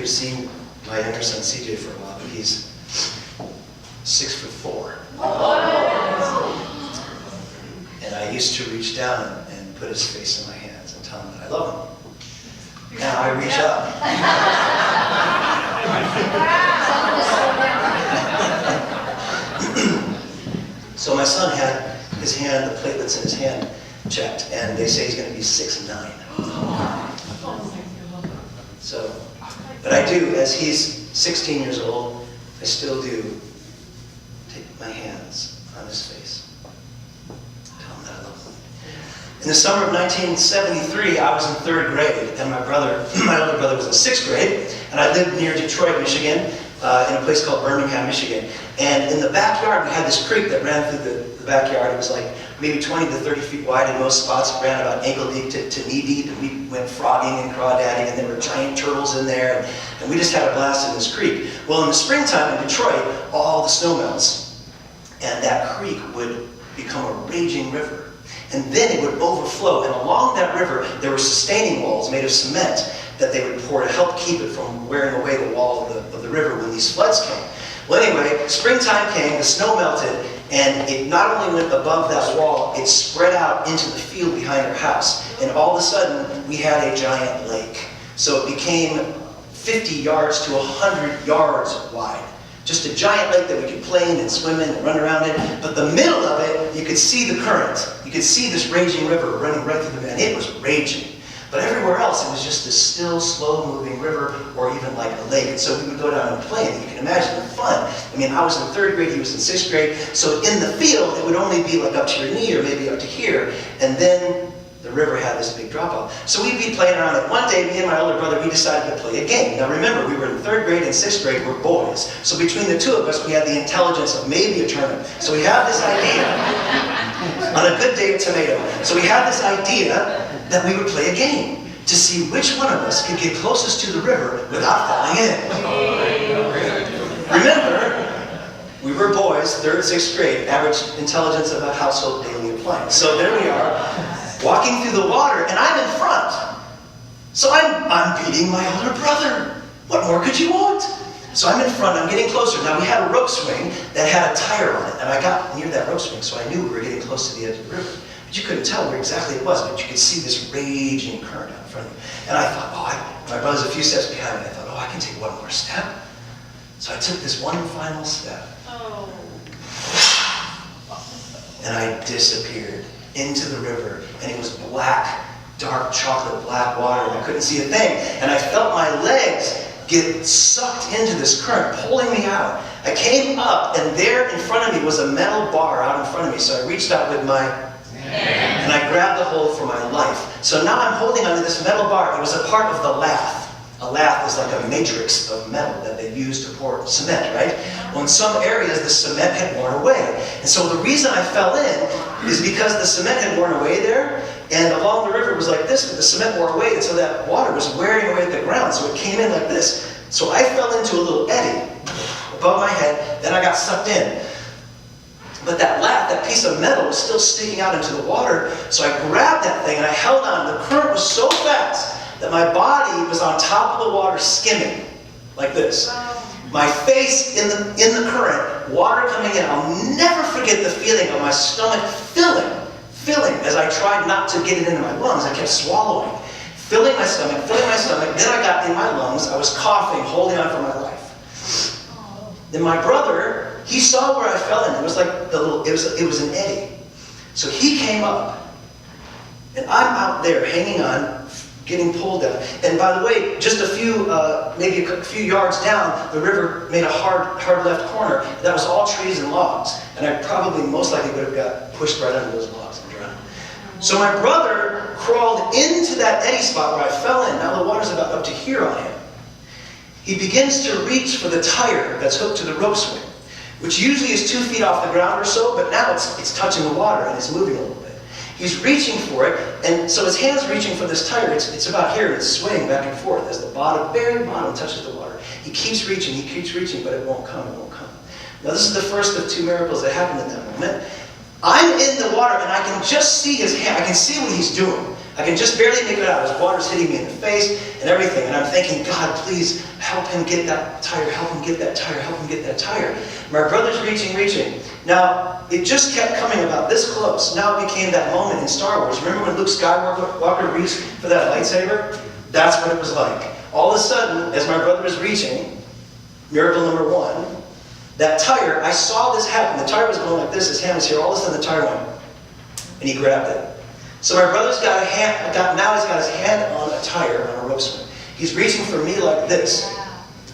have seen my younger son CJ for a while, but he's 6'4". And I used to reach down and put his face in my hands and tell him that I love him. Now I reach up. So my son had his hand, the platelets in his hand checked, and they say he's going to be 6'9". So, but I do, as he's 16 years old, I still do take my hands on his face. Tell him that I love him. In the summer of 1973, I was in 3rd grade, and my older brother was in 6th grade, and I lived near Detroit, Michigan, in a place called Birmingham, Michigan. And in the backyard, we had this creek that ran through the backyard. It was like maybe 20 to 30 feet wide. In most spots, it ran about ankle deep to knee deep. And we went frogging and crawdadding, and there were giant turtles in there. And we just had a blast in this creek. Well, in the springtime in Detroit, all the snow melts. And that creek would become a raging river. And then it would overflow. And along that river, there were sustaining walls made of cement that they would pour to help keep it from wearing away the wall of the river when these floods came. Well, anyway, springtime came, the snow melted, and it not only went above that wall, it spread out into the field behind our house. And all of a sudden, we had a giant lake. So it became 50 yards to 100 yards wide. Just a giant lake that we could play in and swim in and run around in. But the middle of it, you could see the current. You could see this raging river running right through the middle. And it was raging. But everywhere else, it was just this still, slow-moving river, or even like a lake. And so we would go down and play, and you can imagine the fun. I mean, I was in 3rd grade, he was in 6th grade. So in the field, it would only be like up to your knee, or maybe up to here. And then the river had this big drop-off. So we'd be playing around it. One day, me and my older brother, we decided to play a game. Now remember, we were in 3rd grade and 6th grade, we're boys. So between the two of us, we had the intelligence of maybe a turnip. So we had this idea, on a good day, a tomato. So we had this idea that we would play a game to see which one of us could get closest to the river without falling in. Remember, we were boys, 3rd, 6th grade, average intelligence of a household daily appliance. So there we are, walking through the water, and I'm in front. So I'm beating my older brother. What more could you want? So I'm in front, I'm getting closer. Now we had a rope swing that had a tire on it, and I got near that rope swing, so I knew we were getting close to the edge of the river. But you couldn't tell where exactly it was, but you could see this raging current out in front of me. And I thought, my brother's a few steps behind me. I thought, I can take one more step. So I took this one final step. And I disappeared into the river, and it was black, dark chocolate black water, and I couldn't see a thing. And I felt my legs get sucked into this current, pulling me out. I came up, and there in front of me was a metal bar out in front of me, so I reached out with my hand, and I grabbed the hold for my life. So now I'm holding onto this metal bar. It was a part of the lath. A lath is like a matrix of metal that they use to pour cement, right? Well, in some areas, the cement had worn away. And so the reason I fell in is because the cement had worn away there, and along the river was like this, but the cement wore away, and so that water was wearing away at the ground, so it came in like this. So I fell into a little eddy above my head, then I got sucked in. But that lath, that piece of metal, was still sticking out into the water, so I grabbed that thing and I held on. The current was so fast that my body was on top of the water skimming, like this. My face in the current, water coming in. I'll never forget the feeling of my stomach filling as I tried not to get it into my lungs. I kept swallowing, filling my stomach. Then I got in my lungs. I was coughing, holding on for my life. Then my brother, he saw where I fell in. It was like it was an eddy. So he came up, and I'm out there hanging on, getting pulled down. And by the way, just maybe a few yards down, the river made a hard left corner. That was all trees and logs. And I probably, most likely, would have got pushed right under those logs and drowned. So my brother crawled into that eddy spot where I fell in. Now the water's about up to here on him. He begins to reach for the tire that's hooked to the rope swing, which usually is 2 feet off the ground or so, but now it's touching the water and it's moving a little bit. He's reaching for it, and so his hand's reaching for this tire. It's about here, and it's swaying back and forth as the very bottom touches the water. He keeps reaching, but it won't come. Now this is the first of 2 miracles that happened in that moment. I'm in the water, and I can just see his hand. I can see what he's doing. I can just barely make it out. His water's hitting me in the face and everything. And I'm thinking, God, please help him get that tire, help him get that tire, help him get that tire. My brother's reaching. Now, it just kept coming about this close. Now it became that moment in Star Wars. Remember when Luke Skywalker reached for that lightsaber? That's what it was like. All of a sudden, as my brother was reaching, miracle number 1, that tire, I saw this happen. The tire was going like this, his hand was here. All of a sudden the tire went, and he grabbed it. So my brother's got now he's got his hand on a tire, on a rope swing. He's reaching for me like this,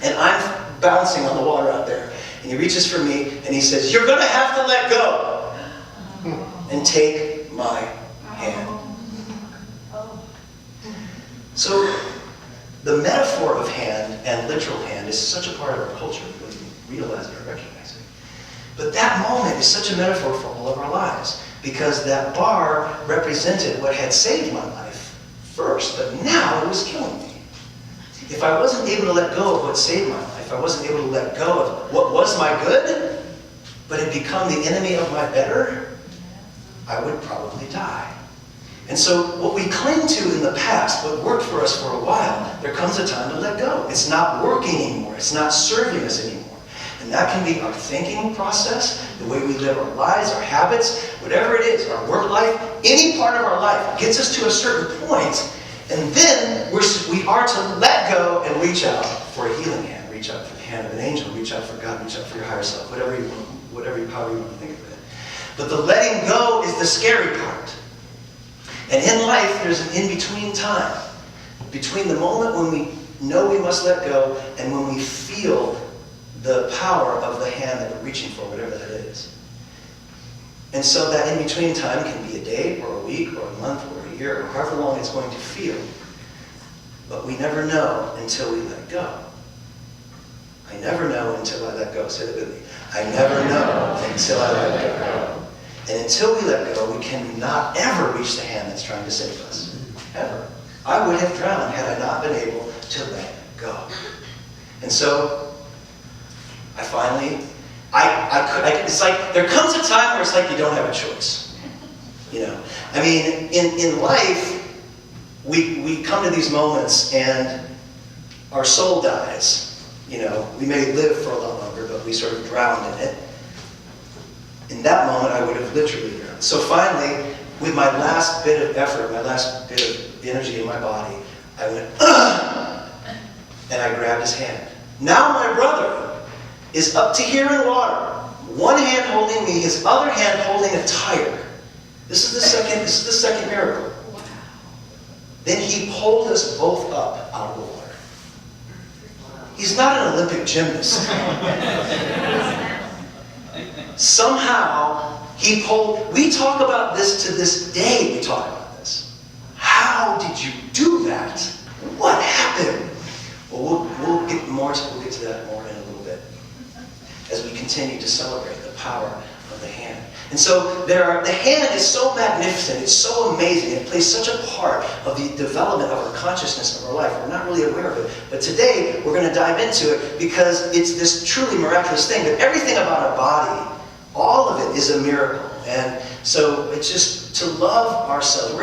and I'm bouncing on the water out there. And he reaches for me, and he says, "You're going to have to let go and take my hand." So the metaphor of hand and literal hand is such a part of our culture, whether we realize it or recognize it. But that moment is such a metaphor for all of our lives, because that bar represented what had saved my life first, but now it was killing me. If I wasn't able to let go of what saved my life, I wasn't able to let go of what was my good, but had become the enemy of my better, I would probably die. And so what we cling to in the past, what worked for us for a while, there comes a time to let go. It's not working anymore. It's not serving us anymore. And that can be our thinking process, the way we live our lives, our habits, whatever it is, our work life, any part of our life gets us to a certain point, and then we are to let go and reach out for a healing hand, reach out for the hand of an angel, reach out for God, reach out for your higher self, however you want to think of it. But the letting go is the scary part. And in life, there's an in-between time, between the moment when we know we must let go and when we feel the power of the hand that we're reaching for, whatever that is. And so that in-between time can be a day or a week or a month or a year or however long it's going to feel. But we never know until we let go. I never know until I let go. Say that with me. I never know until I let go. And until we let go, we cannot ever reach the hand that's trying to save us. Ever. I would have drowned had I not been able to let go. And so, I finally, it's like, there comes a time where it's like you don't have a choice. You know? I mean, in life, we come to these moments and our soul dies. You know, we may live for a lot longer, but we sort of drowned in it. In that moment, I would have literally drowned. So finally, with my last bit of effort, my last bit of energy in my body, I went, "Ugh!" and I grabbed his hand. Now my brother is up to here in water. One hand holding me, his other hand holding a tire. This is the second miracle. Wow. Then he pulled us both up out of the water. He's not an Olympic gymnast. Somehow, we talk about this to this day, we talk about this. How did you do that? What happened? Well, we'll get to that more in a little bit as we continue to celebrate the power of the hand. And so the hand is so magnificent, it's so amazing, it plays such a part of the development of our consciousness of our life. We're not really aware of it. But today, we're going to dive into it because it's this truly miraculous thing. But everything about our body, all of it is a miracle. And so it's just to love ourselves.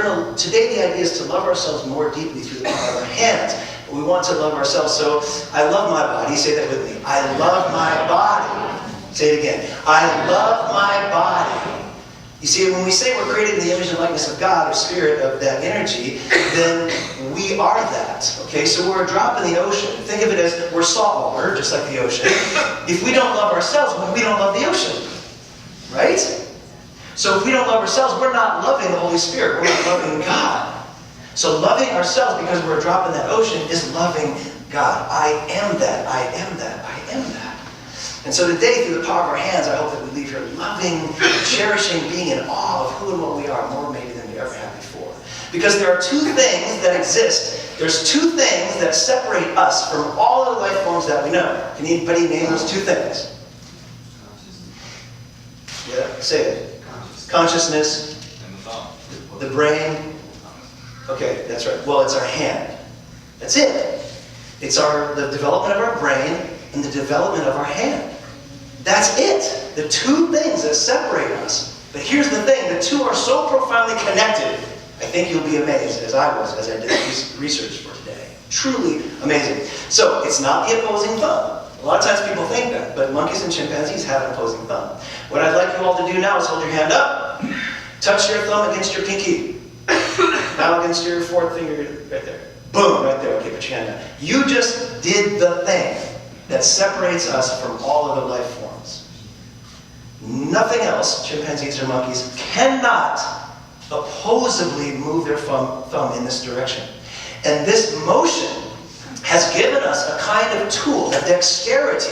Today the idea is to love ourselves more deeply through the power of our hands. We want to love ourselves. So I love my body. Say that with me. I love my body. Say it again. I love my body. You see, when we say we're created in the image and likeness of God, or spirit of that energy, then we are that. Okay, so we're a drop in the ocean. Think of it as we're salt water, just like the ocean. If we don't love ourselves, we don't love the ocean. Right? So if we don't love ourselves, we're not loving the Holy Spirit. We're not loving God. So loving ourselves because we're a drop in that ocean is loving God. I am that. I am that. I am that. And so today, through the power of our hands, I hope that we leave here loving, cherishing, being in awe of who and what we are more maybe than we ever have before. Because there are two things that exist. There's two things that separate us from all of the life forms that we know. Can anybody name those two things? Yeah, say it. Consciousness. And the thought. The brain. Okay, that's right. Well, it's our hand. That's it. It's the development of our brain and the development of our hand. That's it. The two things that separate us. But here's the thing. The two are so profoundly connected. I think you'll be amazed, as I was, as I did this research for today. Truly amazing. So, it's not the opposing thumb. A lot of times people think that, but monkeys and chimpanzees have an opposing thumb. What I'd like you all to do now is hold your hand up, touch your thumb against your pinky, now against your fourth finger right there. Boom, right there. Okay, put your hand down. You just did the thing that separates us from all other life forms. Nothing else, chimpanzees or monkeys, cannot opposably move their thumb in this direction. And this motion has given us a kind of tool, a dexterity,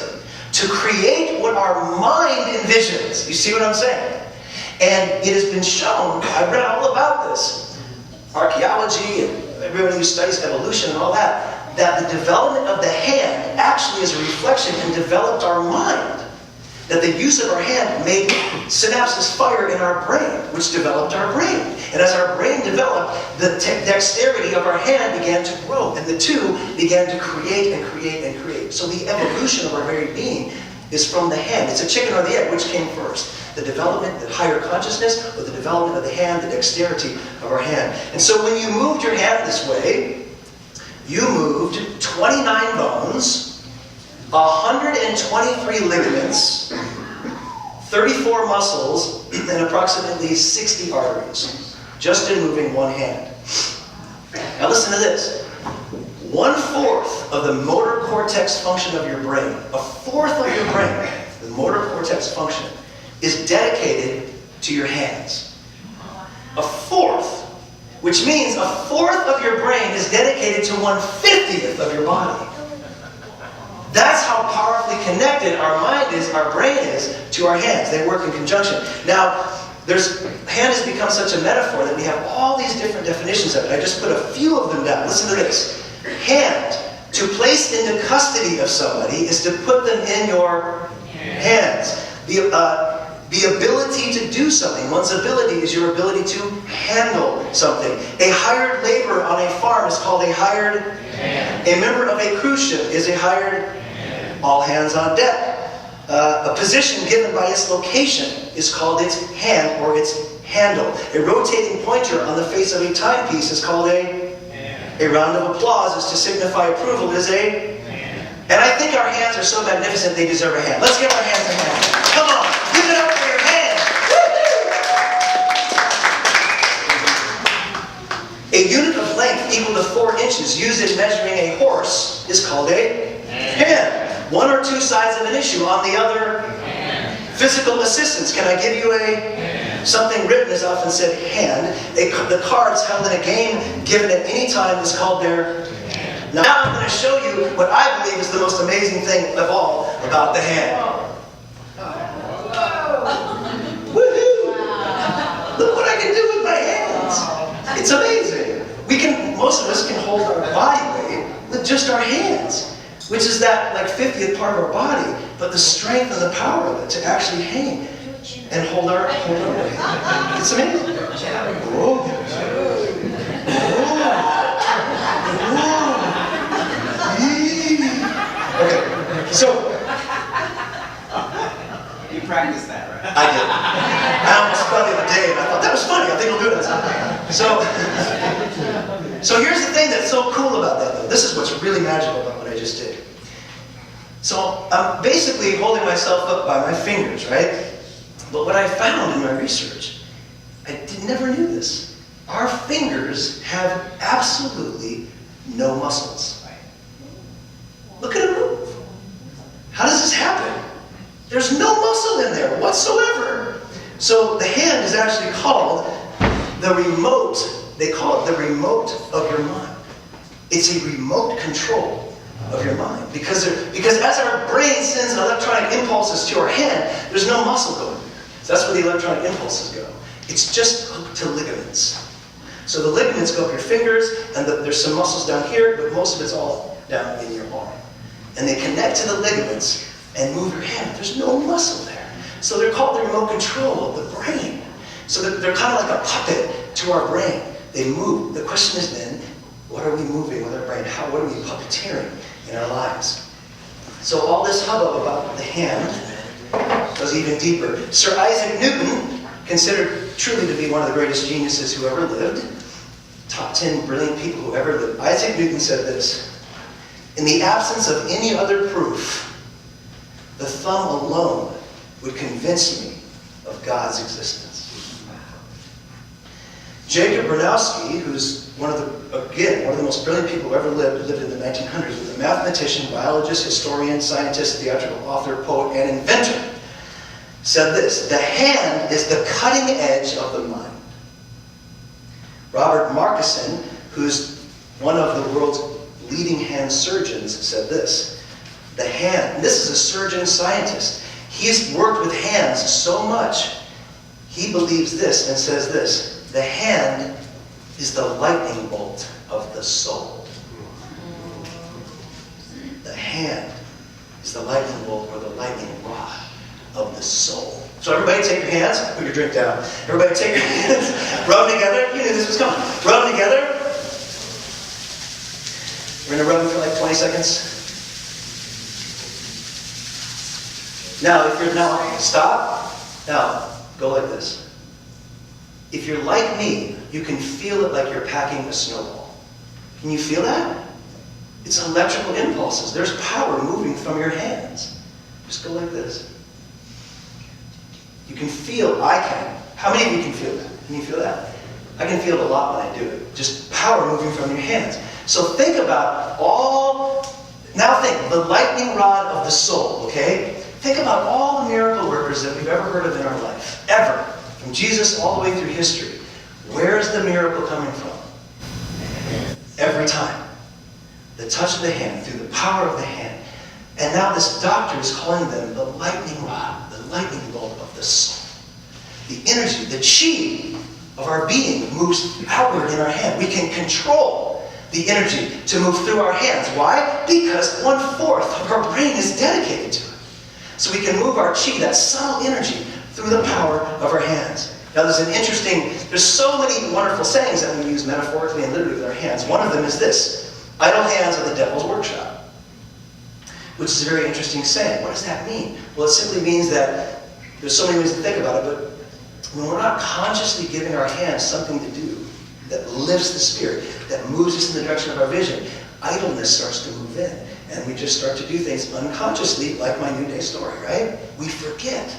to create what our mind envisions. You see what I'm saying? And it has been shown, I read all about this, archaeology and everybody who studies evolution and all that, that the development of the hand actually is a reflection and developed our mind. That the use of our hand made synapses fire in our brain, which developed our brain. And as our brain developed, the dexterity of our hand began to grow, and the two began to create and create and create. So the evolution of our very being is from the hand. It's a chicken or the egg. Which came first? The development, the higher consciousness, or the development of the hand, the dexterity of our hand. And so when you moved your hand this way, you moved 29 bones, 123 ligaments, 34 muscles, and approximately 60 arteries, just in moving one hand. Now listen to this. 1/4 of the motor cortex function of your brain, 1/4 of your brain, the motor cortex function, is dedicated to your hands. 1/4, which means 1/4 of your brain is dedicated to 1/50th of your body. That's how powerfully connected our mind is, our brain is, to our hands. They work in conjunction. Now, hand has become such a metaphor that we have all these different definitions of it. I just put a few of them down. Listen to this. Hand, to place into custody of somebody, is to put them in your hands. The ability to do something. One's ability is your ability to handle something. A hired laborer on a farm is called a hired hand. A member of a cruise ship is a hired hand. All hands on deck. A position given by its location is called its hand or its handle. A rotating pointer on the face of a timepiece is called a hand. A round of applause is to signify approval is a hand. And I think our hands are so magnificent they deserve a hand. Let's give our hands a hand. Come on, give it up for your hands. A unit of length equal to 4 inches used in measuring a horse is called a hand. One or two sides of an issue on the other hand. Physical assistance. Can I give you something written is often said hand. The cards held in a game given at any time is called their hand. Now I'm going to show you what I believe is the most amazing thing of all about the hand. Woohoo! Look what I can do with my hands. It's amazing. Most of us can hold our body weight with just our hands, which is that like 50th part of our body, but the strength and the power of it to actually hang and hold our weight. It's amazing. Whoa. Okay, so you practiced that, right? I did. I almost fell the other day, and I thought that was funny. I think I'll do it. So here's the thing that's so cool about that, though. This is what's really magical about what I just did. So I'm basically holding myself up by my fingers, right? But what I found in my research, never knew this. Our fingers have absolutely no muscles. Look at them move. How does this happen? There's no muscle in there whatsoever. So the hand is actually called the remote. They call it the remote of your mind. It's a remote control of your mind. Because as our brain sends electronic impulses to our hand, there's no muscle going there. So that's where the electronic impulses go. It's just hooked to ligaments. So the ligaments go up your fingers, and there's some muscles down here, but most of it's all down in your arm. And they connect to the ligaments and move your hand. There's no muscle there. So they're called the remote control of the brain. So they're kind of like a puppet to our brain. They move. The question is then, what are we moving with our brain? What are we puppeteering in our lives? So all this hubbub about the hand goes even deeper. Sir Isaac Newton, considered truly to be one of the greatest geniuses who ever lived, top 10 brilliant people who ever lived. Isaac Newton said this: "In the absence of any other proof, the thumb alone would convince me of God's existence." Jacob Bronowski, who's one of the most brilliant people who ever lived in the 1900s, was a mathematician, biologist, historian, scientist, theatrical author, poet, and inventor, said this: "The hand is the cutting edge of the mind." Robert Marcusson, who's one of the world's leading hand surgeons, said this: "The hand," and this is a surgeon scientist, he's worked with hands so much, he believes this and says this: "The hand is the lightning bolt of the soul." The hand is the lightning bolt or the lightning rod of the soul. So everybody take your hands, put your drink down. Everybody take your hands, rub them together. You knew this was coming. Rub them together. We're going to rub them for like 20 seconds. Now, stop. Now, go like this. If you're like me, you can feel it like you're packing a snowball. Can you feel that? It's electrical impulses. There's power moving from your hands. Just go like this. You can feel, I can. How many of you can feel that? Can you feel that? I can feel it a lot when I do it. Just power moving from your hands. So think about now think, the lightning rod of the soul, okay? Think about all the miracle workers that we've ever heard of in our life. Ever. From Jesus all the way through history. Where's the miracle coming from? Every time. The touch of the hand, through the power of the hand. And now this doctor is calling them the lightning rod, the lightning bolt of the soul. The energy, the chi of our being moves outward in our hand. We can control the energy to move through our hands. Why? Because 1/4 of our brain is dedicated to it. So we can move our chi, that subtle energy, through the power of our hands. Now there's so many wonderful sayings that we use metaphorically and literally with our hands. One of them is this: "Idle hands are the devil's workshop," which is a very interesting saying. What does that mean? Well, it simply means that there's so many ways to think about it, but when we're not consciously giving our hands something to do that lifts the spirit, that moves us in the direction of our vision, idleness starts to move in. And we just start to do things unconsciously, like my New Day story, right? We forget.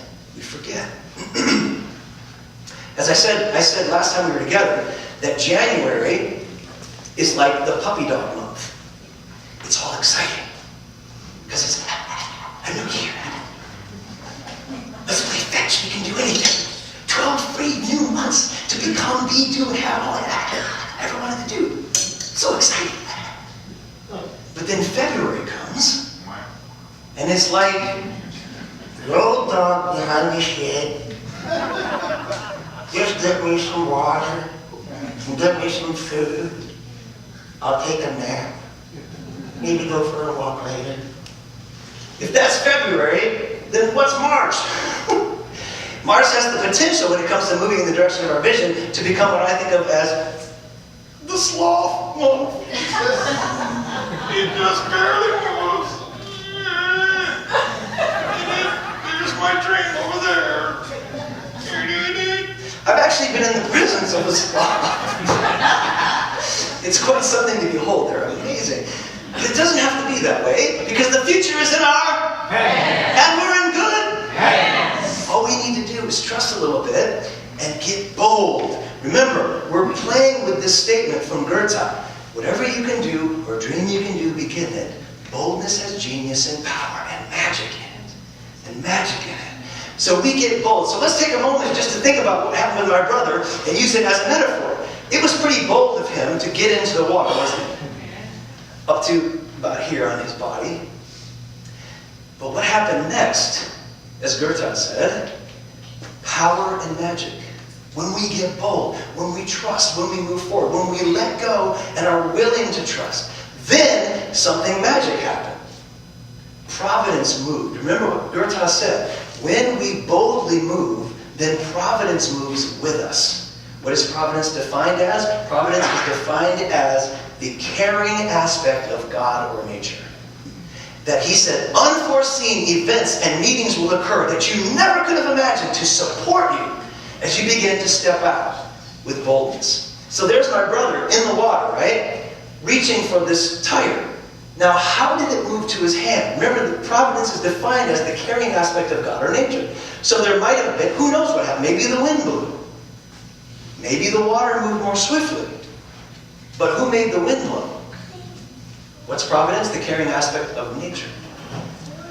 As I said last time we were together, that January is like the puppy dog month. It's all exciting. Because it's a new year. Let's play fetch, we can do anything. 12 free new months to become, be, do, and have all that I ever wanted to do. So exciting. But then February comes, and it's like, "The old dog behind the shed. Just get me some water, and get me some food. I'll take a nap. Maybe go for a walk later." If that's February, then what's March? March has the potential, when it comes to moving in the direction of our vision, to become what I think of as the sloth month. It just barely moves. There's my dream over there. I've actually been in the presence of a sloth. It's quite something to behold. They're amazing. But it doesn't have to be that way, because the future is in our hands. And we're in good hands. All we need to do is trust a little bit and get bold. Remember, we're playing with this statement from Goethe. Whatever you can do or dream you can do, begin it. Boldness has genius and power and magic in it. So we get bold. So let's take a moment just to think about what happened with my brother and use it as a metaphor. It was pretty bold of him to get into the water, wasn't it? Up to about here on his body. But what happened next, as Goethe said, power and magic. When we get bold, when we trust, when we move forward, when we let go and are willing to trust, then something magic happened. Providence moved. Remember what Goethe said. When we boldly move, then providence moves with us. What is providence defined as? Providence is defined as the caring aspect of God or nature. That he said, unforeseen events and meetings will occur that you never could have imagined to support you as you begin to step out with boldness. So there's my brother in the water, right? Reaching for this tire. Now, how did it move to his hand? Remember, the providence is defined as the carrying aspect of God or nature. So there might have been, who knows what happened? Maybe the wind blew. Maybe the water moved more swiftly. But who made the wind blow? What's providence? The carrying aspect of nature.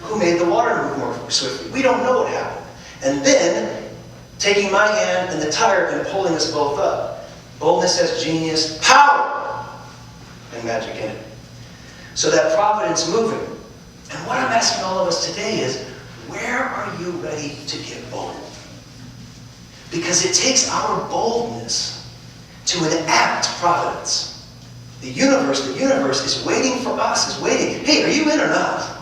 Who made the water move more swiftly? We don't know what happened. And then, taking my hand and the tire and pulling us both up. Boldness has genius, power, and magic in it. So that providence moving. And what I'm asking all of us today is, where are you ready to get bold? Because it takes our boldness to enact providence. The universe is waiting for us, is waiting. Hey, are you in or not?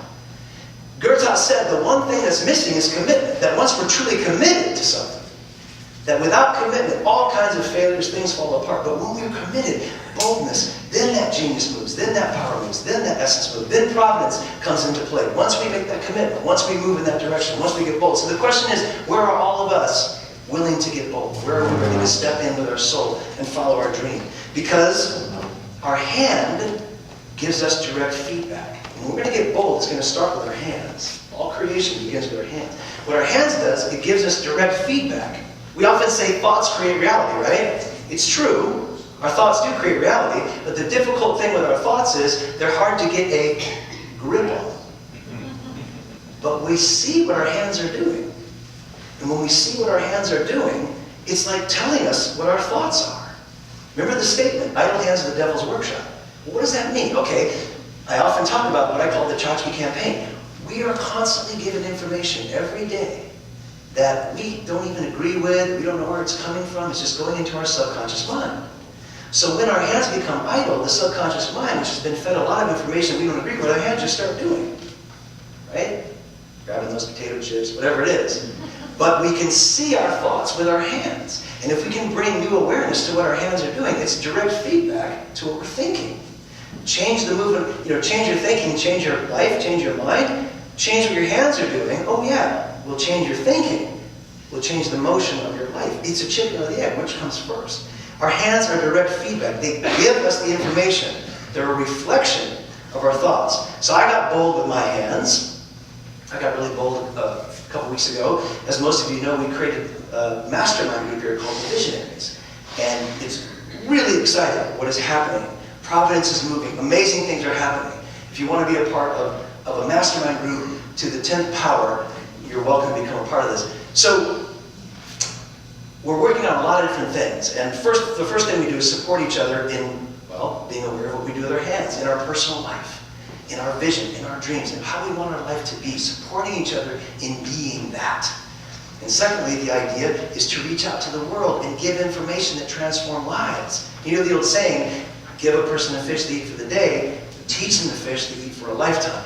Goethe said the one thing that's missing is commitment. That once we're truly committed to something, that without commitment, all kinds of failures, things fall apart. But when we're committed, boldness, then that genius moves, then that power moves, then that essence moves, then providence comes into play. Once we make that commitment, once we move in that direction, once we get bold. So the question is, where are all of us willing to get bold? Where are we ready to step in with our soul and follow our dream? Because our hand gives us direct feedback. And we're going to get bold, it's going to start with our hands. All creation begins with our hands. What our hands does, it gives us direct feedback. We often say thoughts create reality, right? It's true. Our thoughts do create reality, but the difficult thing with our thoughts is they're hard to get a grip on. But we see what our hands are doing. And when we see what our hands are doing, it's like telling us what our thoughts are. Remember the statement, idle hands are the devil's workshop. Well, what does that mean? Okay, I often talk about what I call the Chachki campaign. We are constantly given information every day that we don't even agree with, we don't know where it's coming from, it's just going into our subconscious mind. So when our hands become idle, the subconscious mind, which has been fed a lot of information we don't agree with, our hands just start doing. Right? Grabbing those potato chips, whatever it is. But we can see our thoughts with our hands. And if we can bring new awareness to what our hands are doing, it's direct feedback to what we're thinking. Change the movement, change your thinking, change your life, change your mind, change what your hands are doing. Oh yeah, we'll change your thinking. We'll change the motion of your life. It's a chicken or the egg, which comes first? Our hands are direct feedback. They give us the information. They're a reflection of our thoughts. So I got bold with my hands. I got really bold a couple weeks ago. As most of you know, we created a mastermind group here called the Visionaries. And it's really exciting what is happening. Providence is moving. Amazing things are happening. If you want to be a part of a mastermind group to the 10th power, you're welcome to become a part of this. So we're working on a lot of different things. And the first thing we do is support each other in, well, being aware of what we do with our hands, in our personal life, in our vision, in our dreams, and how we want our life to be, supporting each other in being that. And secondly, the idea is to reach out to the world and give information that transforms lives. You know the old saying, give a person a fish to eat for the day, teach them the fish to eat for a lifetime.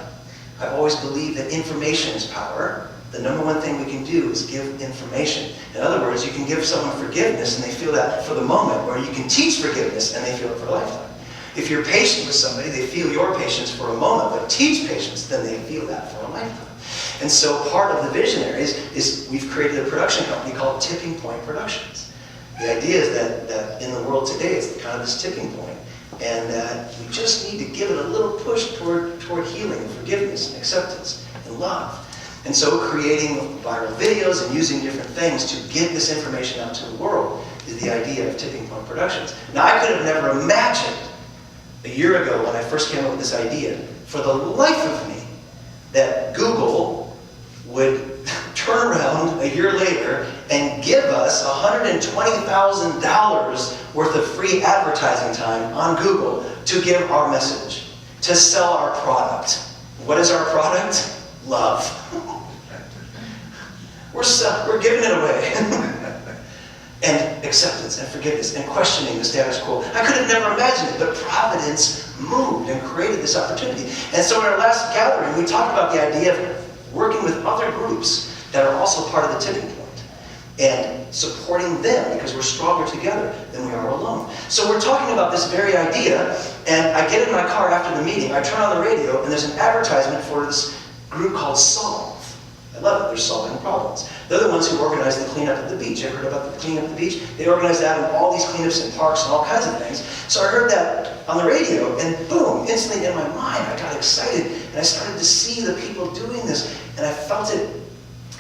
I've always believed that information is power. The number one thing we can do is give information. In other words, you can give someone forgiveness and they feel that for the moment, or you can teach forgiveness and they feel it for a lifetime. If you're patient with somebody, they feel your patience for a moment, but teach patience, then they feel that for a lifetime. And so part of the Visionaries is we've created a production company called Tipping Point Productions. The idea is that in the world today, it's kind of this tipping point, and that we just need to give it a little push toward healing and forgiveness and acceptance and love. And so creating viral videos and using different things to get this information out to the world is the idea of Tipping Point Productions. Now, I could have never imagined a year ago when I first came up with this idea, for the life of me, that Google would turn around a year later and give us $120,000 worth of free advertising time on Google to give our message, to sell our product. What is our product? Love. We're giving it away. And acceptance and forgiveness and questioning the status quo. I could have never imagined it, but Providence moved and created this opportunity. And so in our last gathering, we talked about the idea of working with other groups that are also part of the tipping point and supporting them, because we're stronger together than we are alone. So we're talking about this very idea, and I get in my car after the meeting, I turn on the radio, and there's an advertisement for this group called Solve. love it. They're solving problems. They're the ones who organize the cleanup at the beach. You ever heard about the cleanup at the beach? They organize that in all these cleanups in parks and all kinds of things. So I heard that on the radio, and boom, instantly in my mind, I got excited, and I started to see the people doing this, and I felt it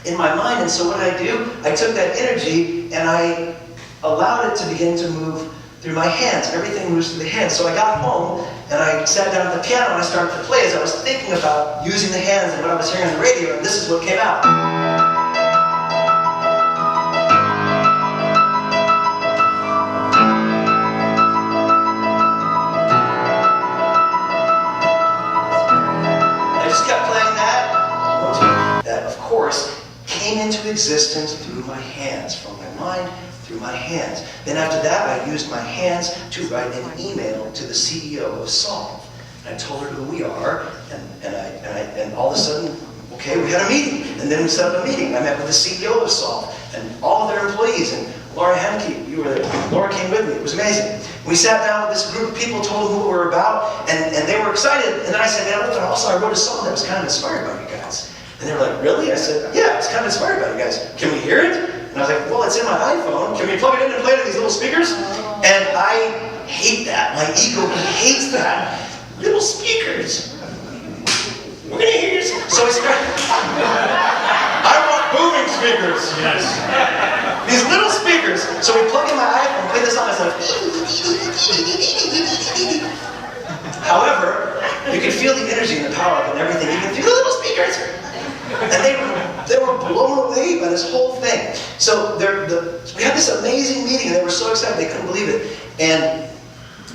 in my mind. And so what did I do? I took that energy, and I allowed it to begin to move through my hands. Everything moves through the hands. So I got home, and I sat down at the piano, and I started to play as I was thinking about using the hands and what I was hearing on the radio, and this is what came out. I just kept playing that. That, of course, came into existence through my hands, from my mind through my hands. Then after that, I used my hands to write an email to the CEO of Solve. And I told her who we are, and all of a sudden, okay, we had a meeting. And then we set up a meeting. I met with the CEO of Solve and all of their employees. And Laura Henke, you were there. Laura came with me. It was amazing. We sat down with this group of people, told them who we were about, and they were excited. And then I said, man, but also I wrote a song that was kind of inspired by you guys. And they were like, really? I said, yeah, it's kind of inspired by you guys. Can we hear it? And I was like, well, it's in my iPhone. Can we plug it in and play it in these little speakers? And I hate that. My ego hates that. Little speakers. We're going to hear you. So we started. I want booming speakers. Yes. These little speakers. So we plug in my iPhone, play this song. I was like, however, you could feel the energy and the power of it and everything, even through the little speakers. And they were blown away by this whole thing. So we had this amazing meeting, and they were so excited they couldn't believe it. And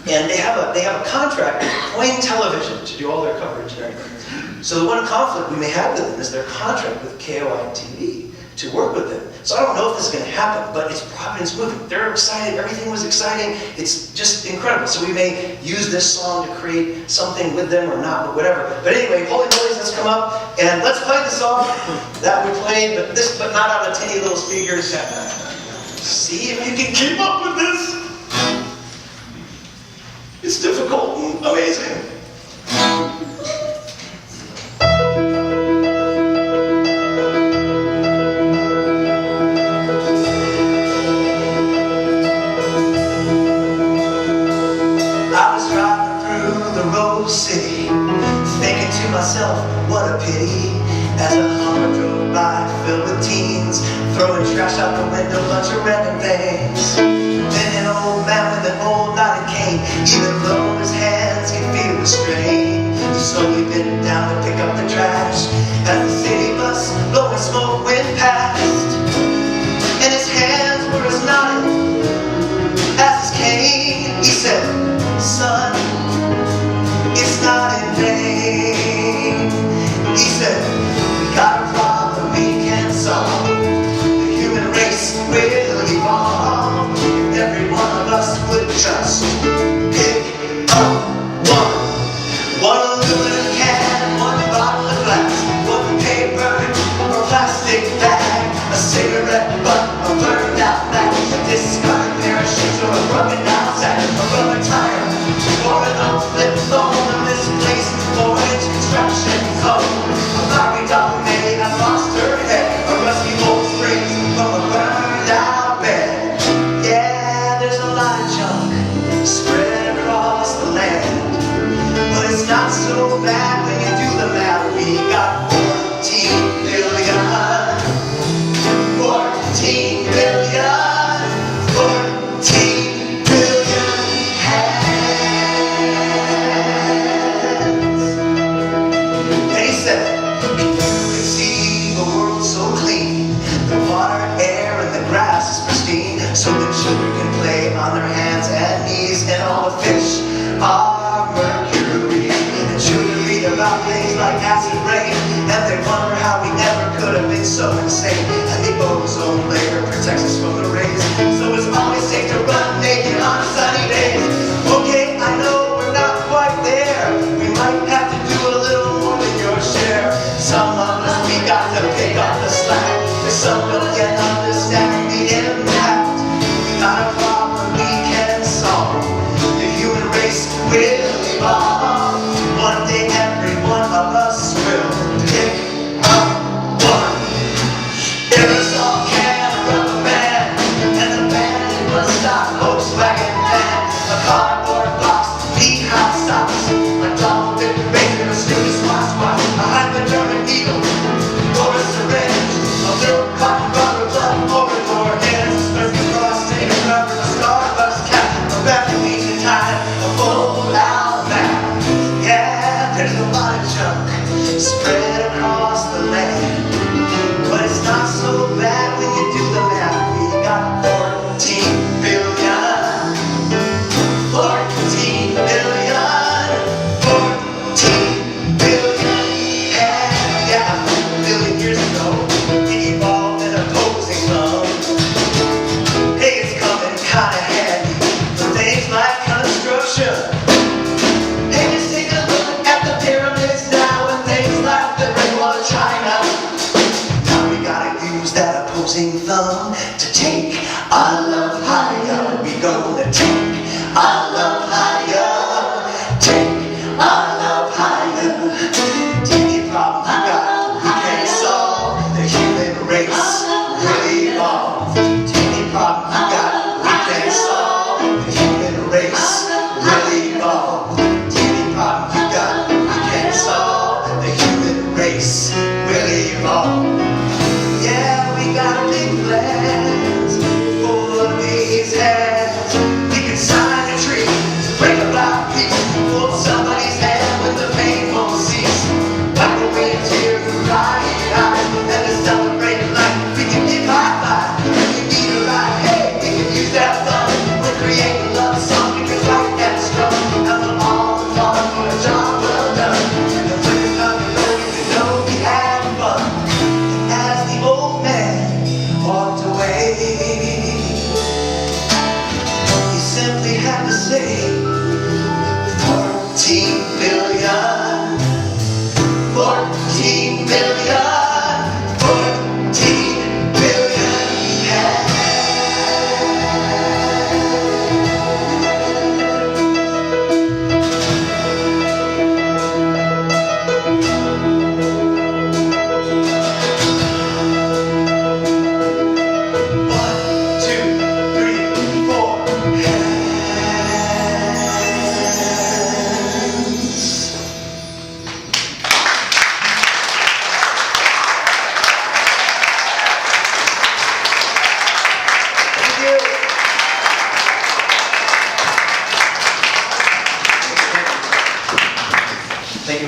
they have a contract with Coin Television to do all their coverage and everything. So the one conflict we may have with them is their contract with KOI TV to work with them. So I don't know if this is going to happen, but it's Providence moving. They're excited. Everything was exciting. It's just incredible. So we may use this song to create something with them or not, but whatever. But anyway, Holy Boys, let's come up and let's play the song that we played, but not on the teeny little speakers. See if you can keep up with this. It's difficult and amazing. City, thinking to myself, what a pity, as a Hummer drove by filled with teens, throwing trash out the window, bunch of random things. Then an old man with an old knotted cane, even though his hands could feel the strain, he slowly bent down to pick up the trash, as the city bus blowing smoke went past, and his hands were as knotted as his cane. He said, son, it's not in vain. He said, we got a problem we can't solve. The human race will evolve if every one of us would just pick up one aluminum can, one bottle of glass, one paper or plastic bag, a cigarette butt, a burned out match, a discarded pair of shoes or a broken down sack, a rubber tire, or an old flip phone, a misplaced 4-inch construction code. A Barbie doll may have lost her head, a rusty old springs from a burned out bed. Yeah, there's a lot of junk spread across the land, but it's not so bad when you do the math. We got 14 billion, 14 billion, 14 billion hands. And he said, you could see the world so clean, the water, air, and the grass is pristine, so the children can play on their hands and knees, and all the fish are mercury. And children read about things like acid rain, and they wonder how we ever could have been so insane. And the ozone layer protects us from the rays, so it's always safe to run naked on sunny days. Okay, I know we're not quite there. We might have to do a little more than your share. Some of us, we got to pick up the slack, cause some don't yet understand the impact. We got a problem we can solve. The human race will evolve. One day every one of us will pick up one.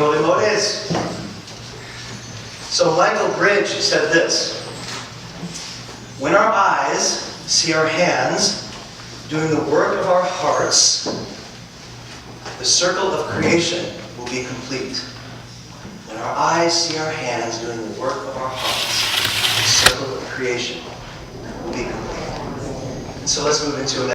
holy modes. So Michael Bridge said this: when our eyes see our hands doing the work of our hearts, the circle of creation will be complete. When our eyes see our hands doing the work of our hearts, the circle of creation will be complete. And so let's move into